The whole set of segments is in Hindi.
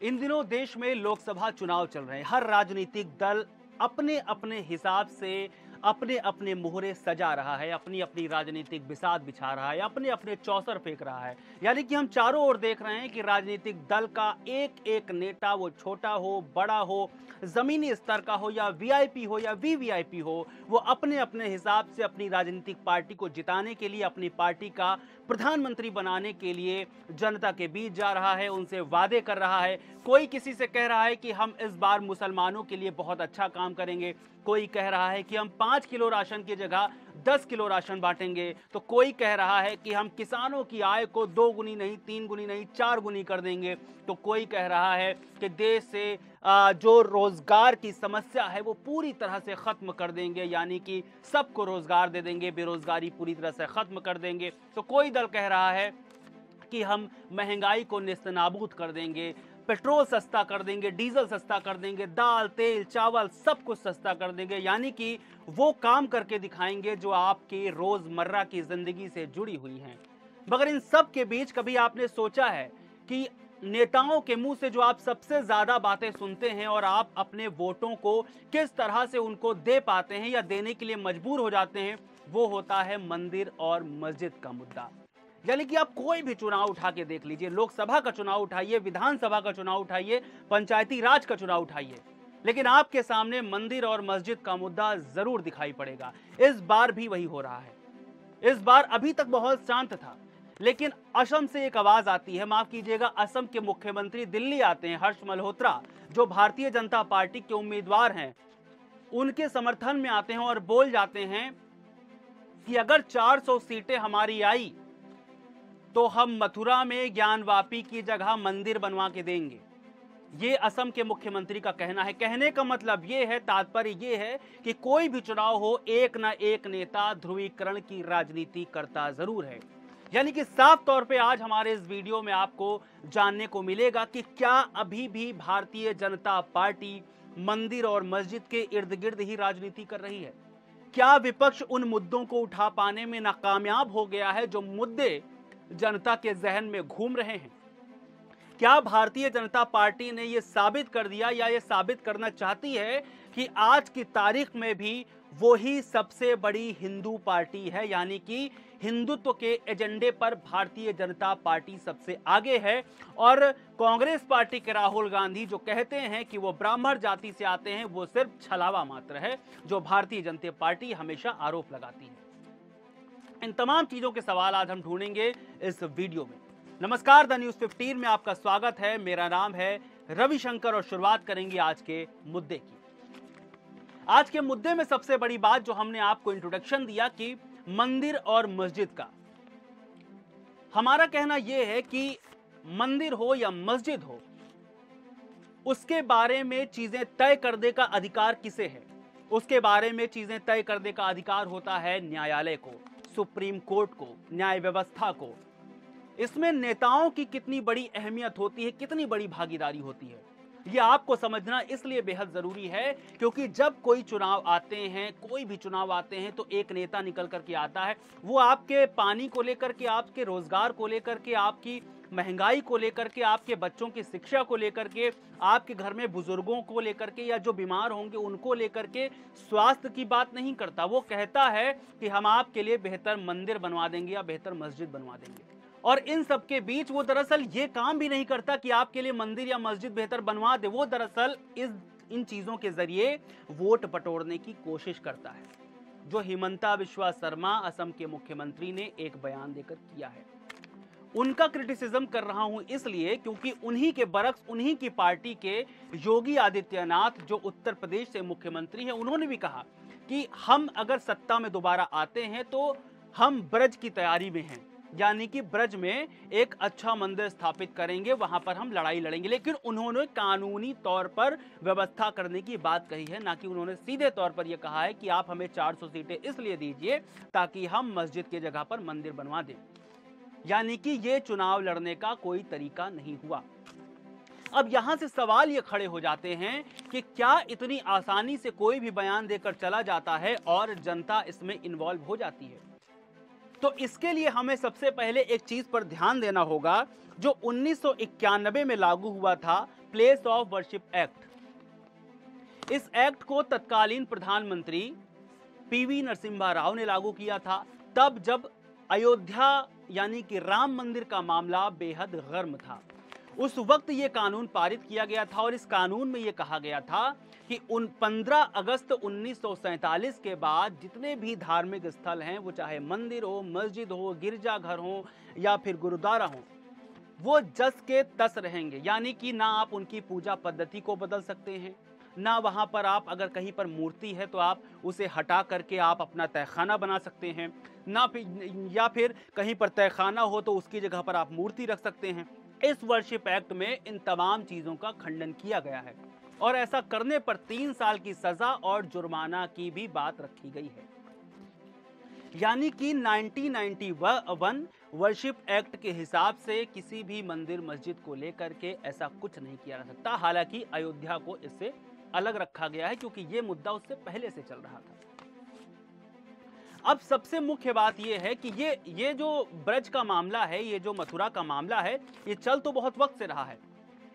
इन दिनों देश में लोकसभा चुनाव चल रहे हैं। हर राजनीतिक दल अपने अपने हिसाब से अपने अपने मोहरे सजा रहा है, अपनी अपनी राजनीतिक बिसात बिछा रहा है, अपने अपने चौसर फेंक रहा है। यानी कि हम चारों ओर देख रहे हैं कि राजनीतिक दल का एक एक नेता, वो छोटा हो, बड़ा हो, जमीनी स्तर का हो या वीआईपी हो या वीवीआईपी हो, वो अपने अपने हिसाब से अपनी राजनीतिक पार्टी को जिताने के लिए, अपनी पार्टी का प्रधानमंत्री बनाने के लिए जनता के बीच जा रहा है, उनसे वादे कर रहा है। कोई किसी से कह रहा है कि हम इस बार मुसलमानों के लिए बहुत अच्छा काम करेंगे, कोई कह रहा है कि हम 5 किलो राशन की जगह 10 किलो राशन बांटेंगे, तो कोई कह रहा है कि हम किसानों की आय को 2 गुनी नहीं, 3 गुनी नहीं, 4 गुनी कर देंगे, तो कोई कह रहा है कि देश से जो रोजगार की समस्या है वो पूरी तरह से खत्म कर देंगे, यानी कि सबको रोजगार दे देंगे, बेरोजगारी पूरी तरह से खत्म कर देंगे। तो कोई दल कह रहा है कि हम महंगाई को नेस्तनाबूद कर देंगे, पेट्रोल सस्ता कर देंगे, डीजल सस्ता कर देंगे, दाल, तेल, चावल सब कुछ सस्ता कर देंगे, यानी कि वो काम करके दिखाएंगे जो आपकी रोजमर्रा की जिंदगी से जुड़ी हुई हैं। मगर इन सब के बीच कभी आपने सोचा है कि नेताओं के मुंह से जो आप सबसे ज्यादा बातें सुनते हैं और आप अपने वोटों को किस तरह से उनको दे पाते हैं या देने के लिए मजबूर हो जाते हैं, वो होता है मंदिर और मस्जिद का मुद्दा। यानी कि आप कोई भी चुनाव उठा के देख लीजिए, लोकसभा का चुनाव उठाइए, विधानसभा का चुनाव उठाइए, पंचायती राज का चुनाव उठाइए, लेकिन आपके सामने मंदिर और मस्जिद का मुद्दा जरूर दिखाई पड़ेगा। इस बार भी वही हो रहा है। इस बार अभी तक बहुत शांत था, लेकिन असम से एक आवाज आती है, माफ कीजिएगा, असम के मुख्यमंत्री दिल्ली आते हैं, हर्ष मल्होत्रा, जो भारतीय जनता पार्टी के उम्मीदवार हैं, उनके समर्थन में आते हैं और बोल जाते हैं कि अगर 400 सीटें हमारी आई तो हम मथुरा में ज्ञानवापी की जगह मंदिर बनवा के देंगे। ये असम के मुख्यमंत्री का कहना है। कहने का मतलब ये है, तात्पर्य ये है कि कोई भी चुनाव हो, एक ना एक नेता ध्रुवीकरण की राजनीति करता जरूर है। यानी कि साफ तौर पे आज हमारे इस वीडियो में आपको जानने को मिलेगा कि क्या अभी भी भारतीय जनता पार्टी मंदिर और मस्जिद के इर्द गिर्द ही राजनीति कर रही है। क्या विपक्ष उन मुद्दों को उठा पाने में नाकामयाब हो गया है जो मुद्दे जनता के जहन में घूम रहे हैं? क्या भारतीय जनता पार्टी ने यह साबित कर दिया या यह साबित करना चाहती है कि आज की तारीख में भी वो ही सबसे बड़ी हिंदू पार्टी है, यानी कि हिंदुत्व के एजेंडे पर भारतीय जनता पार्टी सबसे आगे है? और कांग्रेस पार्टी के राहुल गांधी जो कहते हैं कि वो ब्राह्मण जाति से आते हैं, वो सिर्फ छलावा मात्र है जो भारतीय जनता पार्टी हमेशा आरोप लगाती है। इन तमाम चीजों के सवाल आज हम ढूंढेंगे इस वीडियो में। नमस्कार, द न्यूज 15 में आपका स्वागत है। मेरा नाम है रविशंकर और शुरुआत करेंगे आज के मुद्दे की। आज के मुद्दे में सबसे बड़ी बात जो हमने आपको इंट्रोडक्शन दिया कि मंदिर और मस्जिद का, हमारा कहना यह है कि मंदिर हो या मस्जिद हो, उसके बारे में चीजें तय करने का अधिकार किसे है? उसके बारे में चीजें तय करने का अधिकार होता है न्यायालय को, सुप्रीम कोर्ट को, न्याय व्यवस्था को। इसमें नेताओं की कितनी बड़ी अहमियत होती है, कितनी बड़ी भागीदारी होती है, यह आपको समझना इसलिए बेहद जरूरी है क्योंकि जब कोई चुनाव आते हैं, कोई भी चुनाव आते हैं, तो एक नेता निकल करके आता है। वो आपके पानी को लेकर के, आपके रोजगार को लेकर के, आपकी महंगाई को लेकर के, आपके बच्चों की शिक्षा को लेकर के, आपके घर में बुजुर्गों को लेकर के या जो बीमार होंगे उनको लेकर के स्वास्थ्य की बात नहीं करता। वो कहता है कि हम आपके लिए बेहतर मंदिर बनवा देंगे या बेहतर मस्जिद बनवा देंगे। और इन सब के बीच वो दरअसल ये काम भी नहीं करता कि आपके लिए मंदिर या मस्जिद बेहतर बनवा दे। वो दरअसल इन चीजों के जरिए वोट बटोरने की कोशिश करता है, जो हिमंता बिस्वा शर्मा असम के मुख्यमंत्री ने एक बयान देकर किया है। उनका क्रिटिसिज्म कर रहा हूं इसलिए क्योंकि उन्हीं के बरक्स, उन्हीं की पार्टी के योगी आदित्यनाथ जो उत्तर प्रदेश से मुख्यमंत्री हैं, उन्होंने भी कहा कि हम अगर सत्ता में दोबारा आते हैं तो हम ब्रज की तैयारी में हैं, यानी कि ब्रज में एक अच्छा मंदिर स्थापित करेंगे, वहां पर हम लड़ाई लड़ेंगे। लेकिन उन्होंने कानूनी तौर पर व्यवस्था करने की बात कही है, ना कि उन्होंने सीधे तौर पर यह कहा है कि आप हमें 400 सीटें इसलिए दीजिए ताकि हम मस्जिद की जगह पर मंदिर बनवा दें। यानी कि यह चुनाव लड़ने का कोई तरीका नहीं हुआ। अब यहां से सवाल ये खड़े हो जाते हैं कि क्या इतनी आसानी से कोई भी बयान देकर चला जाता है और जनता इसमें इन्वॉल्व हो जाती है? तो इसके लिए हमें सबसे पहले एक चीज पर ध्यान देना होगा जो 1991 में लागू हुआ था, प्लेस ऑफ वर्शिप एक्ट। इस एक्ट को तत्कालीन प्रधानमंत्री पीवी नरसिम्हा राव ने लागू किया था, तब जब अयोध्या यानी कि राम मंदिर का मामला बेहद गर्म था। उस वक्त यह कानून पारित किया गया था और इस कानून में यह कहा गया था कि 15 अगस्त 1947 के बाद जितने भी धार्मिक स्थल हैं, वो चाहे मंदिर हो, मस्जिद हो, गिरजाघर हो या फिर गुरुद्वारा हो, वो जस के तस रहेंगे। यानी कि ना आप उनकी पूजा पद्धति को बदल सकते हैं, ना वहां पर आप अगर कहीं पर मूर्ति है तो आप उसे हटा करके आप अपना तहखाना बना सकते हैं, ना या फिर कहीं पर तहखाना हो तो उसकी जगह पर आप मूर्ति रख सकते हैं। इस वर्शिप एक्ट में इन तमाम चीजों का खंडन किया गया है और ऐसा करने पर 3 साल की सजा और जुर्माना की भी बात रखी गई है। यानी कि 1991 वर्शिप एक्ट के हिसाब से किसी भी मंदिर मस्जिद को लेकर के ऐसा कुछ नहीं किया जा सकता। हालांकि अयोध्या को इससे अलग रखा गया है क्योंकि यह मुद्दा उससे पहले से चल रहा था। अब सबसे मुख्य बात यह है कि ये जो ब्रज का मामला है, ये जो मथुरा का मामला है, ये चल तो बहुत वक्त से रहा है।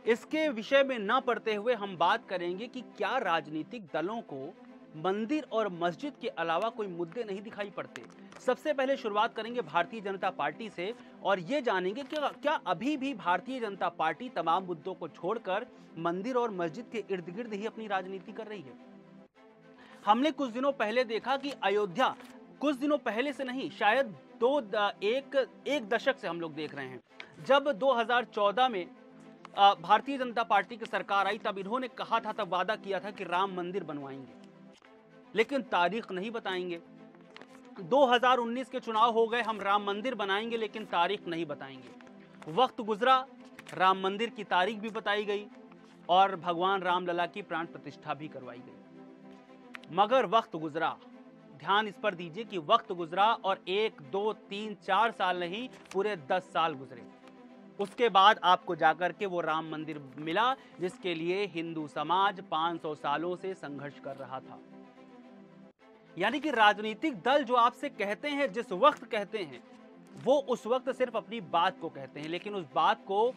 इसके विषय में न पढ़ते हुए हम बात करेंगे कि क्या राजनीतिक दलों को मंदिर और मस्जिद के अलावा कोई मुद्दे नहीं दिखाई पड़ते। सबसे पहले शुरुआत करेंगे भारतीय जनता पार्टी से और ये जानेंगे कि क्या अभी भी भारतीय जनता पार्टी तमाम मुद्दों को छोड़कर मंदिर और मस्जिद के इर्द गिर्द ही अपनी राजनीति कर रही है। हमने कुछ दिनों पहले देखा कि अयोध्या, कुछ दिनों पहले से नहीं, शायद एक दशक से हम लोग देख रहे हैं, जब 2014 में भारतीय जनता पार्टी की सरकार आई तब इन्होंने कहा था, तब वादा किया था कि राम मंदिर बनवाएंगे, लेकिन तारीख नहीं बताएंगे। 2019 के चुनाव हो गए, हम राम मंदिर बनाएंगे लेकिन तारीख नहीं बताएंगे। वक्त गुजरा, राम मंदिर की तारीख भी बताई गई और भगवान रामलला की प्राण प्रतिष्ठा भी करवाई गई। मगर वक्त गुजरा, ध्यान इस पर दीजिए कि वक्त गुजरा और 1, 2, 3, 4 साल नहीं, पूरे 10 साल गुजरे। उसके बाद आपको जाकर के वो राम मंदिर मिला जिसके लिए हिंदू समाज 500 सालों से संघर्ष कर रहा था। यानी कि राजनीतिक दल जो आपसे कहते हैं, जिस वक्त कहते हैं, वो उस वक्त सिर्फ अपनी बात को कहते हैं, लेकिन उस बात को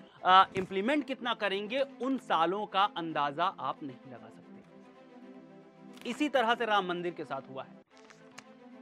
इंप्लीमेंट कितना करेंगे उन सालों का अंदाजा आप नहीं लगा सकते। इसी तरह से राम मंदिर के साथ हुआ है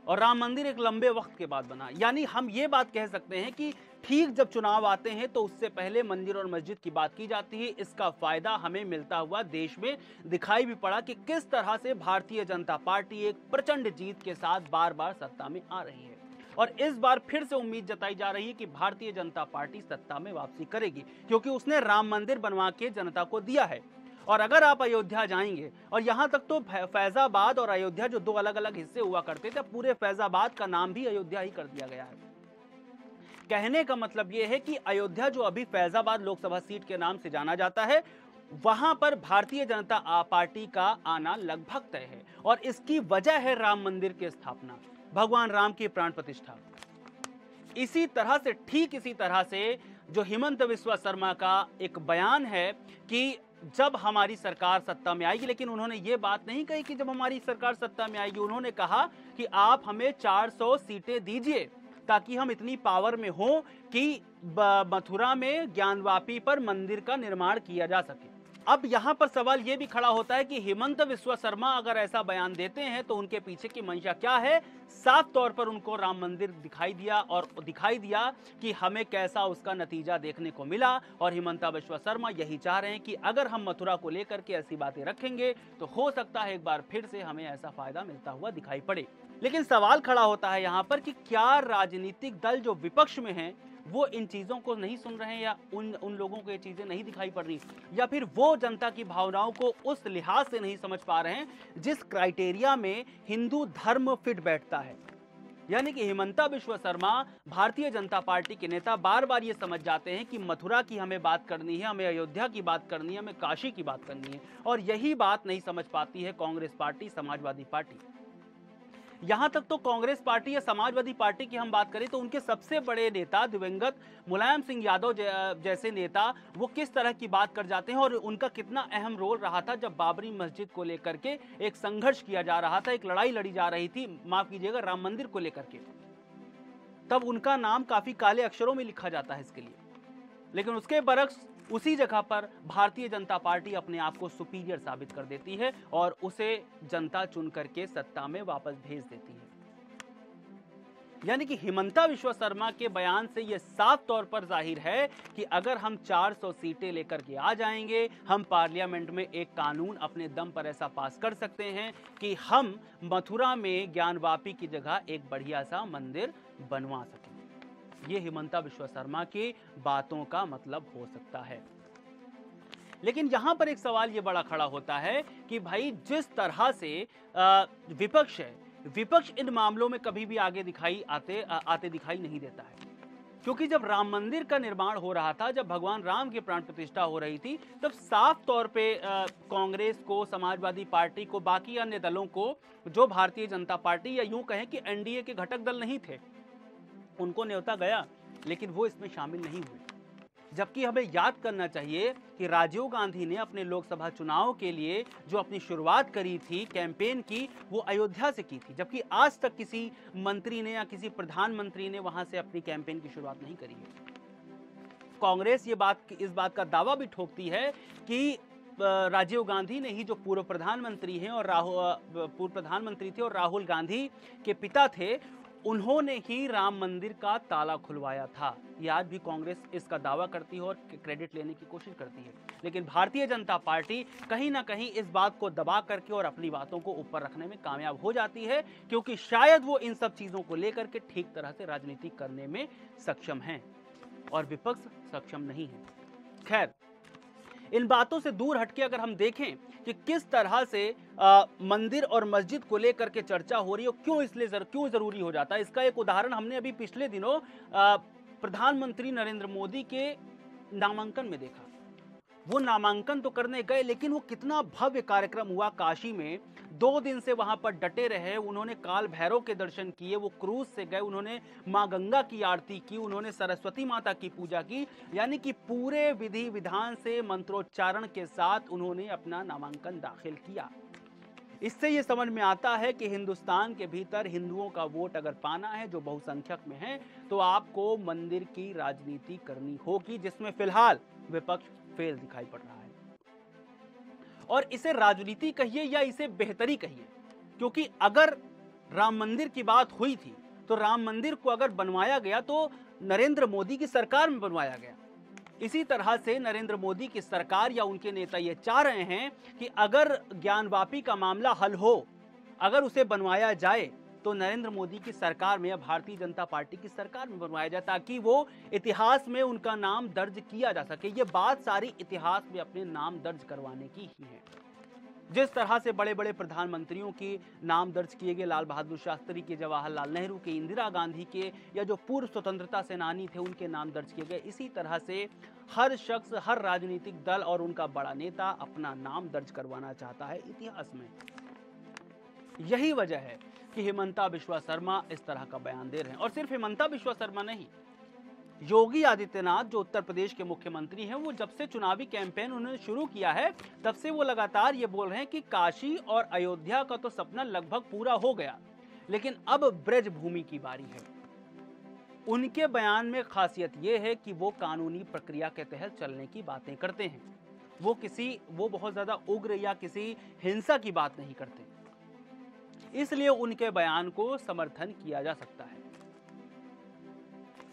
और राम मंदिर एक लंबे वक्त के बाद बना। यानी हम ये बात कह सकते हैं कि ठीक जब चुनाव आते हैं तो उससे पहले मंदिर और मस्जिद की बात की जाती है। इसका फायदा हमें मिलता हुआ देश में दिखाई भी पड़ा कि किस तरह से भारतीय जनता पार्टी एक प्रचंड जीत के साथ बार बार सत्ता में आ रही है और इस बार फिर से उम्मीद जताई जा रही है कि भारतीय जनता पार्टी सत्ता में वापसी करेगी क्योंकि उसने राम मंदिर बनवा के जनता को दिया है। और अगर आप अयोध्या जाएंगे, और यहां तक तो फैजाबाद और अयोध्या जो 2 अलग अलग हिस्से हुआ करते थे, पूरे फैजाबाद का नाम भी अयोध्या ही कर दिया गया है। कहने का मतलब यह है कि अयोध्या जो अभी फैजाबाद लोकसभा सीट के नाम से जाना जाता है, वहां पर भारतीय जनता पार्टी का आना लगभग तय है और इसकी वजह है राम मंदिर की स्थापना, भगवान राम की प्राण प्रतिष्ठा। इसी तरह से, ठीक इसी तरह से जो हिमंत बिस्वा शर्मा का एक बयान है कि जब हमारी सरकार सत्ता में आएगी, लेकिन उन्होंने ये बात नहीं कही कि जब हमारी सरकार सत्ता में आएगी, उन्होंने कहा कि आप हमें 400 सीटें दीजिए ताकि हम इतनी पावर में हों कि मथुरा में ज्ञानवापी पर मंदिर का निर्माण किया जा सके। अब यहां पर सवाल यह भी खड़ा होता है कि हिमंत बिस्वा शर्मा अगर ऐसा बयान देते हैं तो उनके पीछे की मंशा क्या है। साफ तौर पर उनको राम मंदिर दिखाई दिया और दिखाई दिया कि हमें कैसा उसका नतीजा देखने को मिला और हिमंत बिस्वा शर्मा यही चाह रहे हैं कि अगर हम मथुरा को लेकर के ऐसी बातें रखेंगे तो हो सकता है एक बार फिर से हमें ऐसा फायदा मिलता हुआ दिखाई पड़े। लेकिन सवाल खड़ा होता है यहां पर कि क्या राजनीतिक दल जो विपक्ष में हैं वो इन चीजों को नहीं सुन रहे हैं या उन लोगों को ये चीजें नहीं दिखाई पड़ रही, या फिर वो जनता की भावनाओं को उस लिहाज से नहीं समझ पा रहे हैं जिस क्राइटेरिया में हिंदू धर्म फिट बैठता है। यानी कि हिमंता बिस्वा शर्मा, भारतीय जनता पार्टी के नेता, बार बार ये समझ जाते हैं कि मथुरा की हमें बात करनी है, हमें अयोध्या की बात करनी है, हमें काशी की बात करनी है, और यही बात नहीं समझ पाती है कांग्रेस पार्टी, समाजवादी पार्टी। यहां तक तो कांग्रेस पार्टी या समाजवादी पार्टी की हम बात करें तो उनके सबसे बड़े नेता दिवंगत मुलायम सिंह यादव जैसे नेता वो किस तरह की बात कर जाते हैं और उनका कितना अहम रोल रहा था जब बाबरी मस्जिद को लेकर के एक संघर्ष किया जा रहा था, एक लड़ाई लड़ी जा रही थी, माफ कीजिएगा, राम मंदिर को लेकर के, तब उनका नाम काफी काले अक्षरों में लिखा जाता है इसके लिए। लेकिन उसके बरक्स उसी जगह पर भारतीय जनता पार्टी अपने आप को सुपीरियर साबित कर देती है और उसे जनता चुन करके सत्ता में वापस भेज देती है। यानी कि हिमंता विश्व शर्मा के बयान से यह साफ तौर पर जाहिर है कि अगर हम 400 सीटें लेकर के आ जाएंगे, हम पार्लियामेंट में एक कानून अपने दम पर ऐसा पास कर सकते हैं कि हम मथुरा में ज्ञानवापी की जगह एक बढ़िया सा मंदिर बनवा सकें। यह हिमंता विश्व शर्मा की बातों का मतलब हो सकता है। लेकिन यहां पर एक सवाल यह बड़ा खड़ा होता है कि भाई जिस तरह से विपक्ष है, विपक्ष इन मामलों में कभी भी आगे आते दिखाई नहीं देता है। क्योंकि जब राम मंदिर का निर्माण हो रहा था, जब भगवान राम की प्राण प्रतिष्ठा हो रही थी, तब साफ तौर पे कांग्रेस को, समाजवादी पार्टी को, बाकी अन्य दलों को, जो भारतीय जनता पार्टी या यूं कहें कि एनडीए के घटक दल नहीं थे, उनको न्योता गया, लेकिन वो इसमें शामिल नहीं हुए। जबकि हमें याद करना चाहिए कि राजीव गांधी ने अपने लोकसभा चुनाव के लिए जो अपनी शुरुआत करी थी, कैंपेन की, वो अयोध्या से की थी, जबकि आज तक किसी मंत्री ने या किसी प्रधानमंत्री ने वहां से अपनी कैंपेन की शुरुआत नहीं करी है। कांग्रेस इस बात का दावा भी ठोकती है कि राजीव गांधी ने ही, जो पूर्व प्रधानमंत्री हैं और पूर्व प्रधानमंत्री थे और राहुल गांधी के पिता थे, उन्होंने ही राम मंदिर का ताला खुलवाया था। ये आज भी कांग्रेस इसका दावा करती है और क्रेडिट लेने की कोशिश करती है। लेकिन भारतीय जनता पार्टी कहीं ना कहीं इस बात को दबा करके और अपनी बातों को ऊपर रखने में कामयाब हो जाती है, क्योंकि शायद वो इन सब चीजों को लेकर के ठीक तरह से राजनीति करने में सक्षम हैं और विपक्ष सक्षम नहीं है। खैर, इन बातों से दूर हटके अगर हम देखें कि किस तरह से मंदिर और मस्जिद को लेकर के चर्चा हो रही है, क्यों जरूरी हो जाता है, इसका एक उदाहरण हमने अभी पिछले दिनों प्रधानमंत्री नरेंद्र मोदी के नामांकन में देखा। वो नामांकन तो करने गए, लेकिन वो कितना भव्य कार्यक्रम हुआ काशी में। 2 दिन से वहां पर डटे रहे, उन्होंने काल भैरव के दर्शन किए, वो क्रूज से गए, उन्होंने मां गंगा की आरती की, उन्होंने सरस्वती माता की पूजा की, यानी कि पूरे विधि विधान से मंत्रोच्चारण के साथ उन्होंने अपना नामांकन दाखिल किया। इससे ये समझ में आता है कि हिंदुस्तान के भीतर हिंदुओं का वोट अगर पाना है, जो बहुसंख्यक में है, तो आपको मंदिर की राजनीति करनी होगी, जिसमें फिलहाल विपक्ष फेल दिखाई पड़ रहा है। और इसे राजनीति कहिए या इसे बेहतरी कहिए, क्योंकि अगर राम मंदिर की बात हुई थी, तो राम मंदिर को अगर बनवाया गया तो नरेंद्र मोदी की सरकार में बनवाया गया। इसी तरह से नरेंद्र मोदी की सरकार या उनके नेता ये चाह रहे हैं कि अगर ज्ञानवापी का मामला हल हो, अगर उसे बनवाया जाए, तो नरेंद्र मोदी की सरकार में या भारतीय जनता पार्टी की सरकार में बनवाया जाए, ताकि वो इतिहास में उनका नाम दर्ज किया जा सके। ये बात सारी इतिहास में अपने नाम दर्ज करवाने की ही है। जिस तरह से बड़े बड़े प्रधानमंत्रियों के नाम दर्ज किए गए, लाल बहादुर शास्त्री के, जवाहरलाल नेहरू के, इंदिरा गांधी के, या जो पूर्व स्वतंत्रता सेनानी थे उनके नाम दर्ज किए गए, इसी तरह से हर शख्स, हर राजनीतिक दल और उनका बड़ा नेता अपना नाम दर्ज करवाना चाहता है इतिहास में। यही वजह है कि हिमंता बिश्वा शर्मा इस तरह का बयान दे रहे हैं। और सिर्फ हिमंता बिश्वा शर्मा नहीं, योगी आदित्यनाथ जो उत्तर प्रदेश के मुख्यमंत्री हैं, वो जब से चुनावी कैंपेन उन्होंने शुरू किया है, तब से वो लगातार ये बोल रहे हैं कि काशी और अयोध्या का तो सपना लगभग पूरा हो गया, लेकिन अब ब्रज भूमि की बारी है। उनके बयान में खासियत ये है कि वो कानूनी प्रक्रिया के तहत चलने की बातें करते हैं। वो बहुत ज्यादा उग्र या किसी हिंसा की बात नहीं करते, इसलिए उनके बयान को समर्थन किया जा सकता है।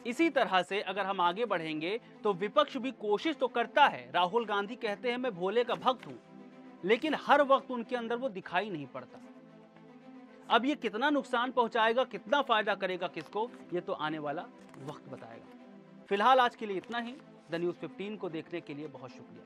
इसी तरह से अगर हम आगे बढ़ेंगे तो विपक्ष भी कोशिश तो करता है। राहुल गांधी कहते हैं मैं भोले का भक्त हूं, लेकिन हर वक्त उनके अंदर वो दिखाई नहीं पड़ता। अब ये कितना नुकसान पहुंचाएगा, कितना फायदा करेगा किसको, ये तो आने वाला वक्त बताएगा। फिलहाल आज के लिए इतना ही। द न्यूज़ 15 को देखने के लिए बहुत शुक्रिया।